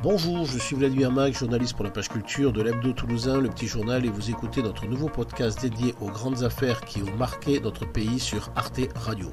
Bonjour, je suis Vladimir Mac, journaliste pour la page culture de l'Hebdo Toulousain, le Petit Journal, et vous écoutez notre nouveau podcast dédié aux grandes affaires qui ont marqué notre pays sur Arte Radio.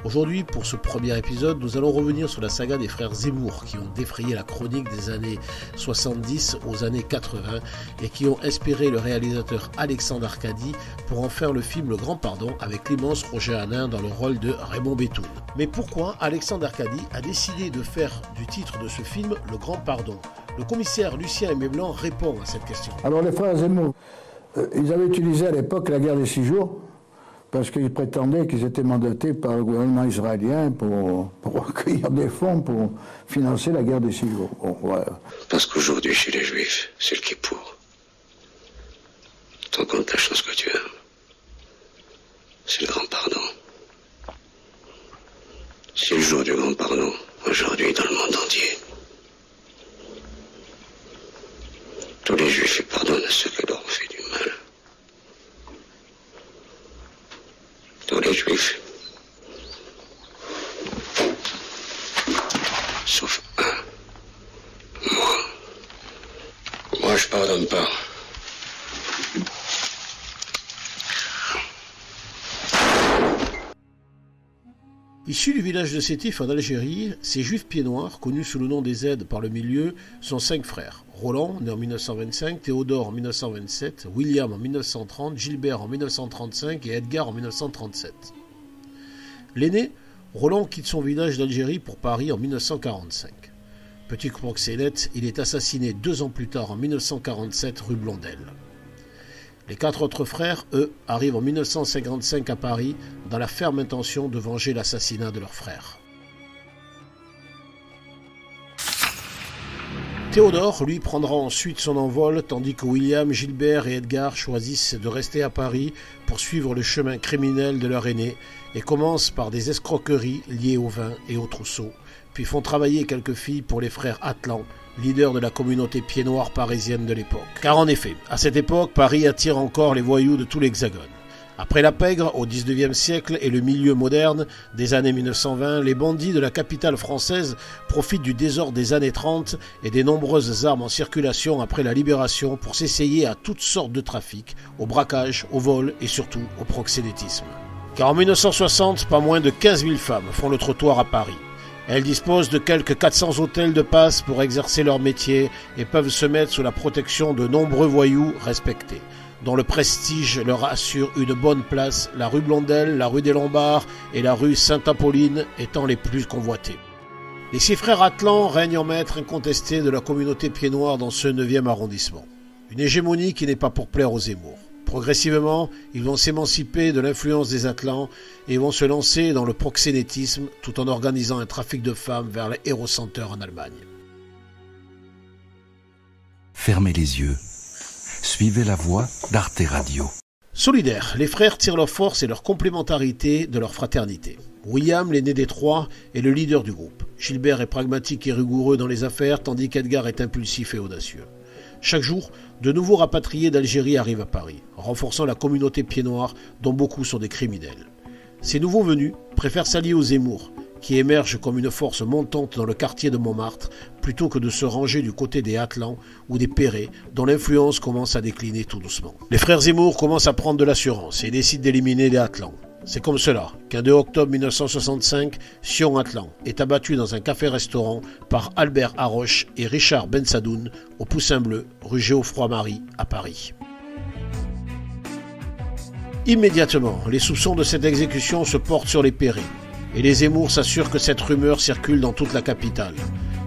Aujourd'hui, pour ce premier épisode, nous allons revenir sur la saga des frères Zemmour qui ont défrayé la chronique des années 70 aux années 80 et qui ont inspiré le réalisateur Alexandre Arcadi pour en faire le film Le Grand Pardon avec l'immense Roger Hanin dans le rôle de Raymond Bétoun. Mais pourquoi Alexandre Arcadi a décidé de faire du titre de ce film Le Grand Pardon ? Le commissaire Lucien Aimé-Blanc répond à cette question. Alors les frères Zemmour, ils avaient utilisé à l'époque la guerre des 6 jours parce qu'ils prétendaient qu'ils étaient mandatés par le gouvernement israélien pour recueillir des fonds pour financer la guerre des 6 jours. Bon, voilà. Parce qu'aujourd'hui, chez les Juifs, c'est le Kippour. T'en comptes la chose que tu aimes. C'est le Grand Pardon. C'est le jour du Grand Pardon, aujourd'hui dans le monde entier. Tous les Juifs ils pardonnent à ceux qui leur ont fait du mal. Tous les Juifs. Sauf un. Moi je pardonne pas. Issus du village de Sétif en Algérie, ces juifs pieds noirs, connus sous le nom des Aides par le milieu, sont 5 frères. Roland, né en 1925, Théodore en 1927, William en 1930, Gilbert en 1935 et Edgar en 1937. L'aîné, Roland quitte son village d'Algérie pour Paris en 1945. Petit proxénète, il est assassiné 2 ans plus tard en 1947 rue Blondel. Les 4 autres frères, eux, arrivent en 1955 à Paris dans la ferme intention de venger l'assassinat de leur frère. Théodore, lui, prendra ensuite son envol, tandis que William, Gilbert et Edgar choisissent de rester à Paris pour suivre le chemin criminel de leur aîné et commencent par des escroqueries liées au vin et au trousseau, puis font travailler quelques filles pour les frères Atlan, leader de la communauté pieds noirs parisienne de l'époque. Car en effet, à cette époque, Paris attire encore les voyous de tout l'Hexagone. Après la pègre, au XIXe siècle et le milieu moderne des années 1920, les bandits de la capitale française profitent du désordre des années 30 et des nombreuses armes en circulation après la libération pour s'essayer à toutes sortes de trafics, au braquage, au vol et surtout au proxénétisme. Car en 1960, pas moins de 15 000 femmes font le trottoir à Paris. Elles disposent de quelques 400 hôtels de passe pour exercer leur métier et peuvent se mettre sous la protection de nombreux voyous respectés, dont le prestige leur assure une bonne place, la rue Blondel, la rue des Lombards et la rue Sainte-Apolline étant les plus convoitées. Les 6 frères Atlan règnent en maître incontesté de la communauté pieds noirs dans ce 9e arrondissement. Une hégémonie qui n'est pas pour plaire aux Zemmour. Progressivement, ils vont s'émanciper de l'influence des Atlans et vont se lancer dans le proxénétisme tout en organisant un trafic de femmes vers les Héros Center en Allemagne. Fermez les yeux. Suivez la voie d'Arte Radio. Solidaires, les frères tirent leur force et leur complémentarité de leur fraternité. William, l'aîné des 3, est le leader du groupe. Gilbert est pragmatique et rigoureux dans les affaires, tandis qu'Edgar est impulsif et audacieux. Chaque jour, de nouveaux rapatriés d'Algérie arrivent à Paris, renforçant la communauté pieds noirs, dont beaucoup sont des criminels. Ces nouveaux venus préfèrent s'allier aux Zemmour, qui émergent comme une force montante dans le quartier de Montmartre, plutôt que de se ranger du côté des Atlans ou des Perret, dont l'influence commence à décliner tout doucement. Les frères Zemmour commencent à prendre de l'assurance et décident d'éliminer les Atlans. C'est comme cela qu'un 2 octobre 1965, Sion Atlan est abattu dans un café-restaurant par Albert Haroche et Richard Bensadoun au Poussin Bleu, rue Geoffroy-Marie à Paris. Immédiatement, les soupçons de cette exécution se portent sur les Perret et les Zemmour s'assurent que cette rumeur circule dans toute la capitale.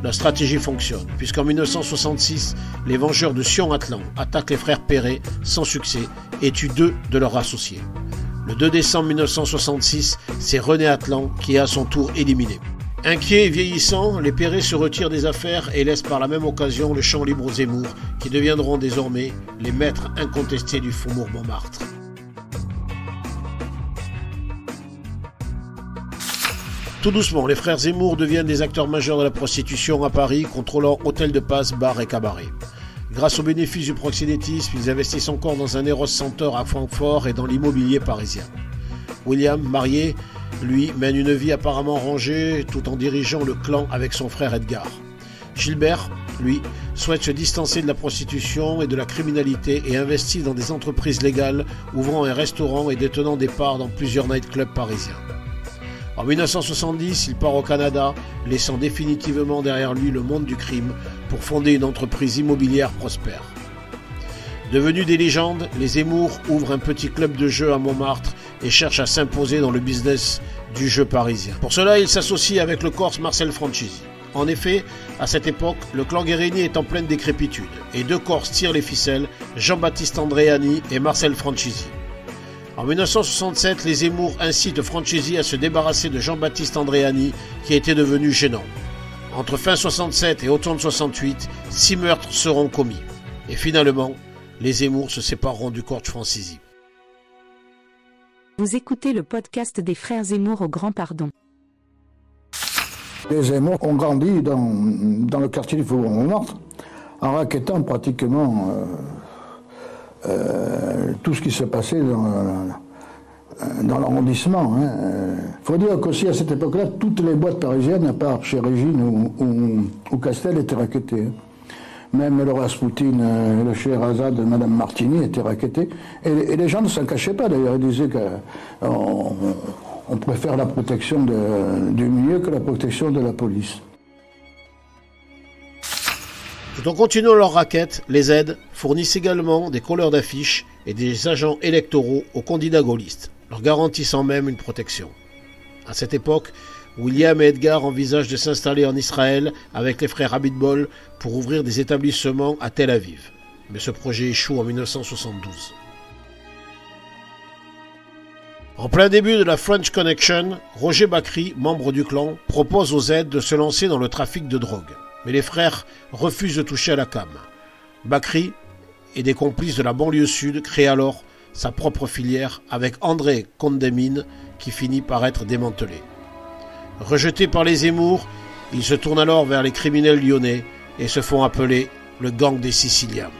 La stratégie fonctionne, puisqu'en 1966, les vengeurs de Sion Atlan attaquent les frères Perret sans succès et tuent 2 de leurs associés. Le 2 décembre 1966, c'est René Atlan qui est à son tour éliminé. Inquiets et vieillissants, les Perret se retirent des affaires et laissent par la même occasion le champ libre aux Zemmour, qui deviendront désormais les maîtres incontestés du faubourg Montmartre. Tout doucement, les frères Zemmour deviennent des acteurs majeurs de la prostitution à Paris, contrôlant hôtels de passe, bars et cabarets. Grâce aux bénéfices du proxénétisme, ils investissent encore dans un Eros Center à Francfort et dans l'immobilier parisien. William, marié, lui, mène une vie apparemment rangée tout en dirigeant le clan avec son frère Edgar. Gilbert, lui, souhaite se distancer de la prostitution et de la criminalité et investit dans des entreprises légales, ouvrant un restaurant et détenant des parts dans plusieurs nightclubs parisiens. En 1970, il part au Canada, laissant définitivement derrière lui le monde du crime pour fonder une entreprise immobilière prospère. Devenus des légendes, les Zemmour ouvrent un petit club de jeu à Montmartre et cherchent à s'imposer dans le business du jeu parisien. Pour cela, ils s'associent avec le Corse Marcel Franchisi. En effet, à cette époque, le clan Guérini est en pleine décrépitude et deux Corses tirent les ficelles, Jean-Baptiste Andréani et Marcel Franchisi. En 1967, les Zemmour incitent Franchisi à se débarrasser de Jean-Baptiste Andréani qui était devenu gênant. Entre fin 67 et automne 68, 6 meurtres seront commis. Et finalement, les Zemmour se sépareront du corps de Franchisi. Vous écoutez le podcast des frères Zemmour au Grand Pardon. Les Zemmour ont grandi dans le quartier du Faubourg Montmartre en rackettant pratiquement tout ce qui se passait dans l'arrondissement. Il faut dire qu'aussi à cette époque-là, toutes les boîtes parisiennes, à part chez Régine ou Castel, étaient racketées. Même le Rasputin, le Scheherazade de Madame Martini étaient rackettés. Et les gens ne s'en cachaient pas d'ailleurs. Ils disaient qu'on préfère la protection du milieu que la protection de la police. Tout en continuant leur racket, les aides fournissent également des colleurs d'affiches et des agents électoraux aux candidats gaullistes, leur garantissant même une protection. À cette époque, William et Edgar envisagent de s'installer en Israël avec les frères Abitbol pour ouvrir des établissements à Tel Aviv. Mais ce projet échoue en 1972. En plein début de la French Connection, Roger Bakri, membre du clan, propose aux aides de se lancer dans le trafic de drogue. Mais les frères refusent de toucher à la cam. Bakri et des complices de la banlieue sud créent alors sa propre filière avec André Condamine qui finit par être démantelé. Rejetés par les Zemmour, ils se tournent alors vers les criminels lyonnais et se font appeler le gang des Siciliens.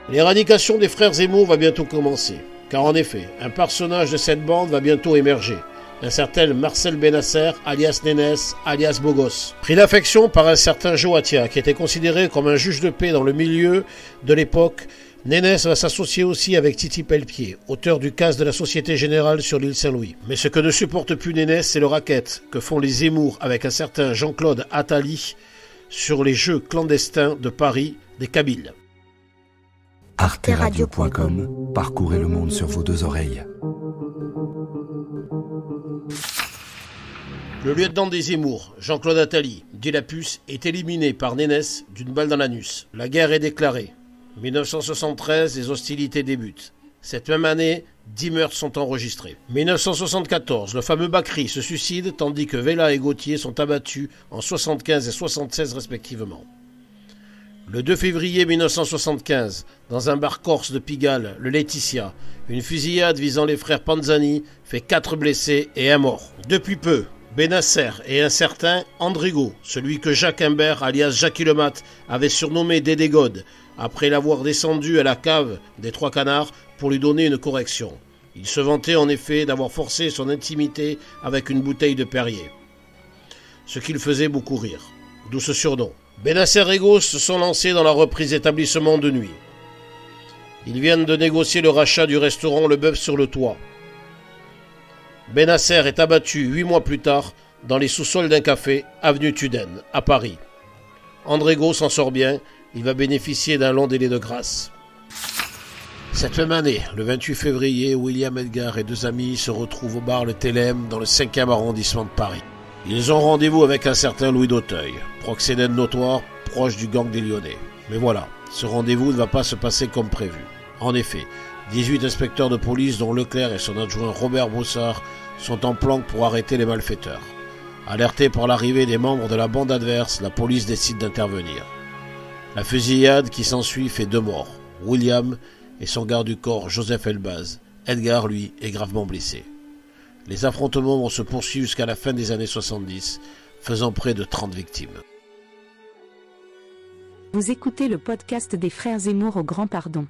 L'éradication des frères Zemmour va bientôt commencer, car en effet, un personnage de cette bande va bientôt émerger. Un certain Marcel Benasser, alias Nénès, alias Bogos. Pris d'affection par un certain Joatia, qui était considéré comme un juge de paix dans le milieu de l'époque, Nénès va s'associer aussi avec Titi Pellepied, auteur du casse de la Société Générale sur l'île Saint-Louis. Mais ce que ne supporte plus Nénès, c'est le racket que font les Zemmour avec un certain Jean-Claude Attali sur les jeux clandestins de Paris des Kabyles. arteradio.com, parcourez le monde sur vos deux oreilles. Le lieutenant des Zemmour, Jean-Claude Attali, dit la puce, est éliminé par Nénès d'une balle dans l'anus. La guerre est déclarée. 1973, les hostilités débutent. Cette même année, 10 meurtres sont enregistrés. 1974, le fameux Bakri se suicide, tandis que Vella et Gauthier sont abattus en 75 et 76 respectivement. Le 2 février 1975, dans un bar corse de Pigalle, le Laetitia, une fusillade visant les frères Panzani fait 4 blessés et 1 mort. Depuis peu, Benasser et un certain Andrigo, celui que Jacques Imbert, alias Jacques Lemat, avait surnommé Dédé God, après l'avoir descendu à la cave des Trois Canards pour lui donner une correction. Il se vantait en effet d'avoir forcé son intimité avec une bouteille de Perrier. Ce qui le faisait beaucoup rire. D'où ce surnom. Benasser et Gauss se sont lancés dans la reprise d'établissements de nuit. Ils viennent de négocier le rachat du restaurant Le Bœuf sur le Toit. Benasser est abattu 8 mois plus tard dans les sous-sols d'un café, avenue Tuden, à Paris. Andrégo s'en sort bien, il va bénéficier d'un long délai de grâce. Cette même année, le 28 février, William Edgar et 2 amis se retrouvent au bar Le Télème dans le 5e arrondissement de Paris. Ils ont rendez-vous avec un certain Louis d'Auteuil, proxénète notoire, proche du gang des Lyonnais. Mais voilà, ce rendez-vous ne va pas se passer comme prévu. En effet, 18 inspecteurs de police, dont Leclerc et son adjoint Robert Broussard, sont en planque pour arrêter les malfaiteurs. Alertés par l'arrivée des membres de la bande adverse, la police décide d'intervenir. La fusillade qui s'ensuit fait 2 morts, William et son garde du corps Joseph Elbaz. Edgar, lui, est gravement blessé. Les affrontements vont se poursuivre jusqu'à la fin des années 70, faisant près de 30 victimes. Vous écoutez le podcast des frères Zemmour au Grand Pardon.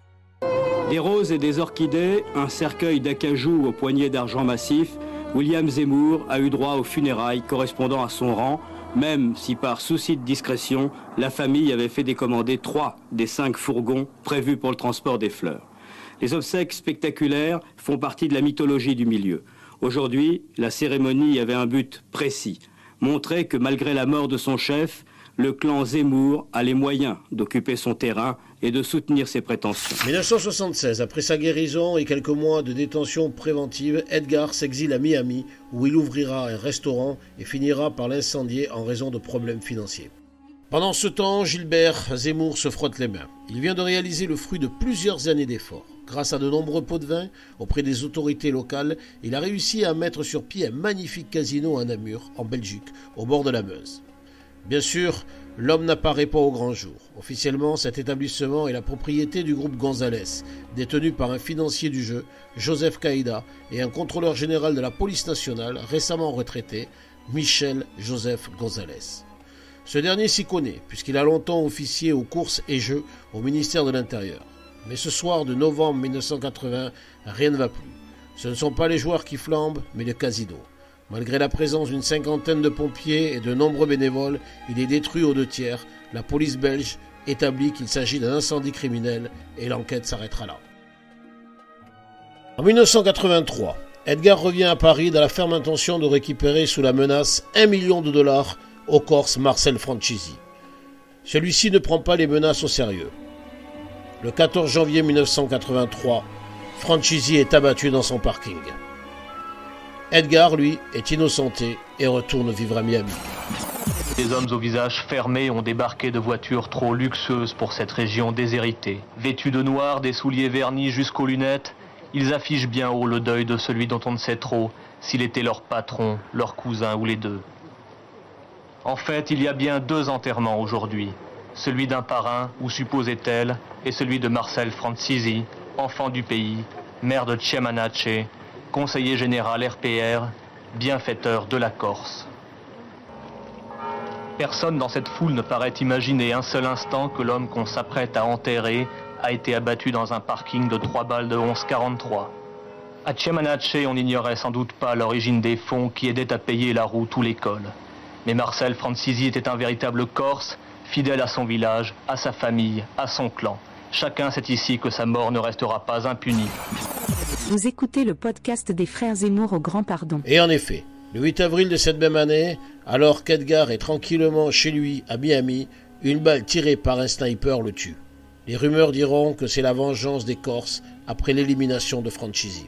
Des roses et des orchidées, un cercueil d'acajou au poignet d'argent massif, William Zemmour a eu droit aux funérailles correspondant à son rang même si par souci de discrétion, la famille avait fait décommander 3 des 5 fourgons prévus pour le transport des fleurs. Les obsèques spectaculaires font partie de la mythologie du milieu. Aujourd'hui, la cérémonie avait un but précis, montrer que malgré la mort de son chef, le clan Zemmour a les moyens d'occuper son terrain et de soutenir ses prétentions. 1976, après sa guérison et quelques mois de détention préventive, Edgar s'exile à Miami, où il ouvrira un restaurant et finira par l'incendier en raison de problèmes financiers. Pendant ce temps, Gilbert Zemmour se frotte les mains. Il vient de réaliser le fruit de plusieurs années d'efforts. Grâce à de nombreux pots de vin auprès des autorités locales, il a réussi à mettre sur pied un magnifique casino à Namur, en Belgique, au bord de la Meuse. Bien sûr, l'homme n'apparaît pas au grand jour. Officiellement, cet établissement est la propriété du groupe González, détenu par un financier du jeu, Joseph Caïda, et un contrôleur général de la police nationale, récemment retraité, Michel Joseph González. Ce dernier s'y connaît, puisqu'il a longtemps officié aux courses et jeux au ministère de l'Intérieur. Mais ce soir de novembre 1980, rien ne va plus. Ce ne sont pas les joueurs qui flambent, mais le casino. Malgré la présence d'une cinquantaine de pompiers et de nombreux bénévoles, il est détruit aux 2/3. La police belge établit qu'il s'agit d'un incendie criminel et l'enquête s'arrêtera là. En 1983, Edgar revient à Paris dans la ferme intention de récupérer sous la menace $1 million au Corse Marcel Franchisi. Celui-ci ne prend pas les menaces au sérieux. Le 14 janvier 1983, Franchisi est abattu dans son parking. Edgar, lui, est innocenté et retourne vivre à Miami. Des hommes au visage fermé ont débarqué de voitures trop luxueuses pour cette région déshéritée. Vêtus de noir, des souliers vernis jusqu'aux lunettes, ils affichent bien haut le deuil de celui dont on ne sait trop s'il était leur patron, leur cousin ou les deux. En fait, il y a bien 2 enterrements aujourd'hui. Celui d'un parrain, ou supposait-elle, et celui de Marcel Franchisi, enfant du pays, maire de Chiamanace, conseiller général RPR, bienfaiteur de la Corse. Personne dans cette foule ne paraît imaginer un seul instant que l'homme qu'on s'apprête à enterrer a été abattu dans un parking de 3 balles de 11,43. À Chiamanace, on n'ignorait sans doute pas l'origine des fonds qui aidaient à payer la route ou l'école. Mais Marcel Franchisi était un véritable Corse, fidèle à son village, à sa famille, à son clan. Chacun sait ici que sa mort ne restera pas impunie. Vous écoutez le podcast des frères Zemmour au Grand Pardon. Et en effet, le 8 avril de cette même année, alors qu'Edgar est tranquillement chez lui à Miami, une balle tirée par un sniper le tue. Les rumeurs diront que c'est la vengeance des Corses après l'élimination de Franchisi.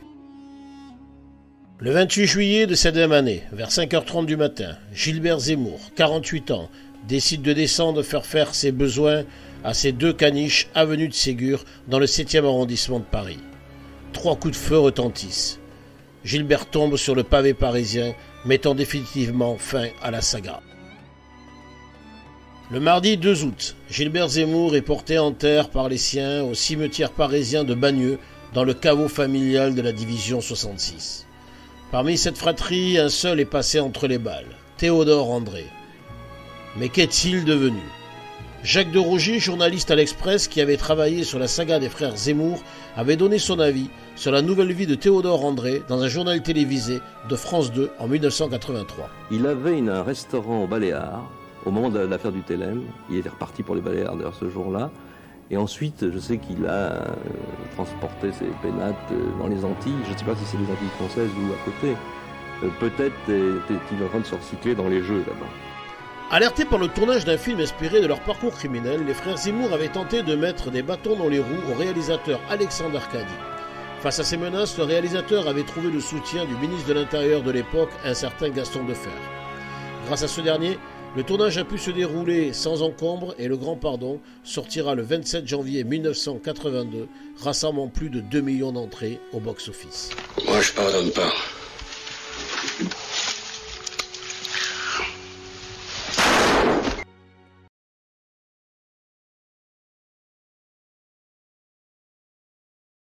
Le 28 juillet de cette même année, vers 5h30 du matin, Gilbert Zemmour, 48 ans, décide de descendre faire faire ses besoins à ses 2 caniches avenue de Ségur dans le 7e arrondissement de Paris. 3 coups de feu retentissent. Gilbert tombe sur le pavé parisien, mettant définitivement fin à la saga. Le mardi 2 août, Gilbert Zemmour est porté en terre par les siens au cimetière parisien de Bagneux, dans le caveau familial de la division 66. Parmi cette fratrie, un seul est passé entre les balles, Théodore André. Mais qu'est-il devenu ? Jacques de Rogier, journaliste à l'Express qui avait travaillé sur la saga des frères Zemmour, avait donné son avis sur la nouvelle vie de Théodore André dans un journal télévisé de France 2 en 1983. Il avait un restaurant aux Baléares au moment de l'affaire du Télème. Il était reparti pour les Baléares d'ailleurs ce jour-là. Et ensuite, je sais qu'il a transporté ses pénates dans les Antilles. Je ne sais pas si c'est les Antilles françaises ou à côté. Peut-être était-il en train de se recycler dans les jeux là-bas. Alertés par le tournage d'un film inspiré de leur parcours criminel, les frères Zemmour avaient tenté de mettre des bâtons dans les roues au réalisateur Alexandre Arcadi. Face à ces menaces, le réalisateur avait trouvé le soutien du ministre de l'Intérieur de l'époque, un certain Gaston Defferre. Grâce à ce dernier, le tournage a pu se dérouler sans encombre et Le Grand Pardon sortira le 27 janvier 1982, rassemblant plus de 2 millions d'entrées au box-office. Moi, je pardonne pas.